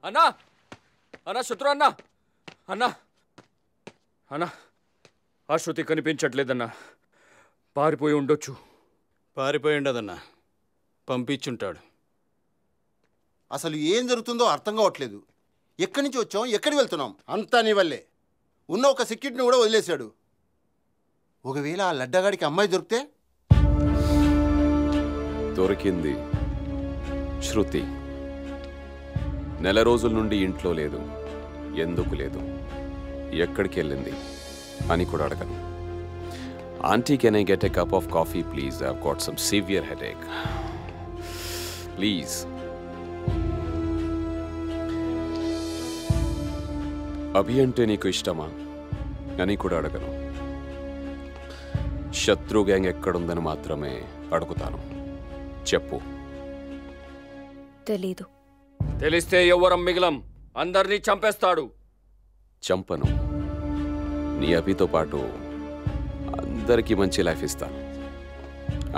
అన్నా అన్నా శత్రు అన్నా అన్నా అన్నా ఆ శృతి కనిపించట్లేదన్నా. పారిపోయి ఉండొచ్చు. పారిపోయి ఉండదన్నా, పంపించుంటాడు. అసలు ఏం జరుగుతుందో అర్థం కావట్లేదు. ఎక్కడి నుంచి వచ్చాం, ఎక్కడికి వెళ్తున్నాం? అంతా నీ వల్లే. ఉన్న ఒక సెక్యూరిటీని కూడా వదిలేశాడు. ఒకవేళ ఆ లడ్డగాడికి అమ్మాయి దొరికితే? దొరికింది. శృతి నెల రోజుల నుండి ఇంట్లో లేదు. ఎందుకు లేదు, ఎక్కడికి వెళ్ళింది అని కూడా అడగను. Aunty, can I get a cup of coffee please? I have got some severe headache please. Abhi అంటే నీకు ఇష్టమా అని కూడా అడగను. శత్రు గ్యాంగ్ ఎక్కడుందని మాత్రమే అడుగుతాను. చెప్పు. తెలీదు. తెలిస్తే ఎవరం మిగిలం, అందరినీ చంపేస్తాడు. చంపను. నీ అభితో పాటు అందరికీ మంచి లైఫ్ ఇస్తాను.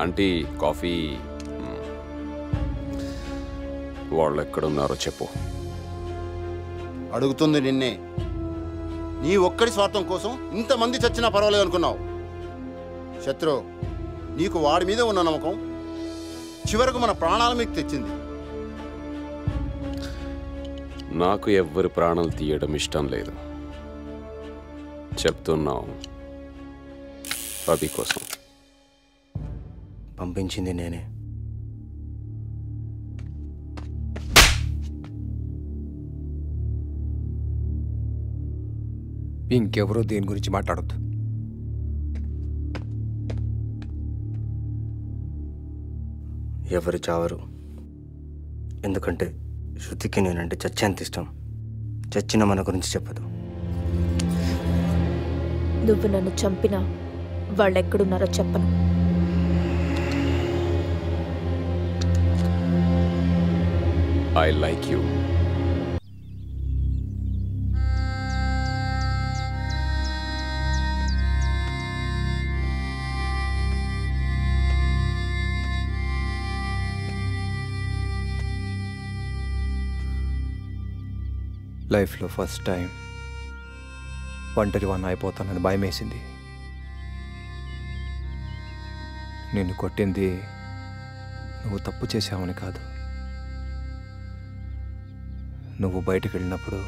Aunty, coffee. వాళ్ళు ఎక్కడున్నారో చెప్పు. అడుగుతుంది నిన్నే. నీ ఒక్కడి స్వార్థం కోసం ఇంతమంది చచ్చినా పర్వాలేదు అనుకున్నావు. శత్రు, నీకు వాడి మీద ఉన్న నమ్మకం చివరకు మన ప్రాణాల మీకు తెచ్చింది. నాకు ఎవ్వరి ప్రాణాలు తీయడం ఇష్టం లేదు. చెప్తున్నావు, అభి కోసం. పంపించింది నేనే. ఇంకెవరో దేని గురించి మాట్లాడొద్దు. ఎవరు చావరు. ఎందుకంటే శృతికి నేనంటే చచ్చేంత ఇష్టం. చచ్చిన మన గురించి చెప్పదు. నువ్వు నన్ను చంపినా వాళ్ళు ఎక్కడున్నారో చెప్పను. I like you. లైఫ్లో ఫస్ట్ టైం ఒంటరి వాడిని అయిపోతానని భయం వేసింది. నిన్ను కొట్టింది నువ్వు తప్పు చేసావని కాదు, నువ్వు బయటకు వెళ్ళినప్పుడు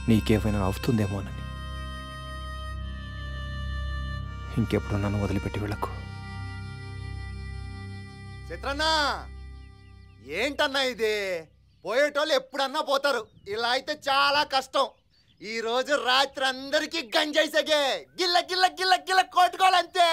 నీకేమైనా అవుతుందేమోనని. ఇంకెప్పుడు నన్ను వదిలిపెట్టి వెళ్ళకు. చిత్రన్నా, ఏంటన్నా ఇది? పోయేటోళ్ళు ఎప్పుడన్నా పోతారు, ఇలా అయితే చాలా కష్టం. ఈ రోజు రాత్రి అందరికీ గంజాయి సగే గిల్ల గిల్ల గిల్ల గిల్ల కొట్టుకోవాలంతే.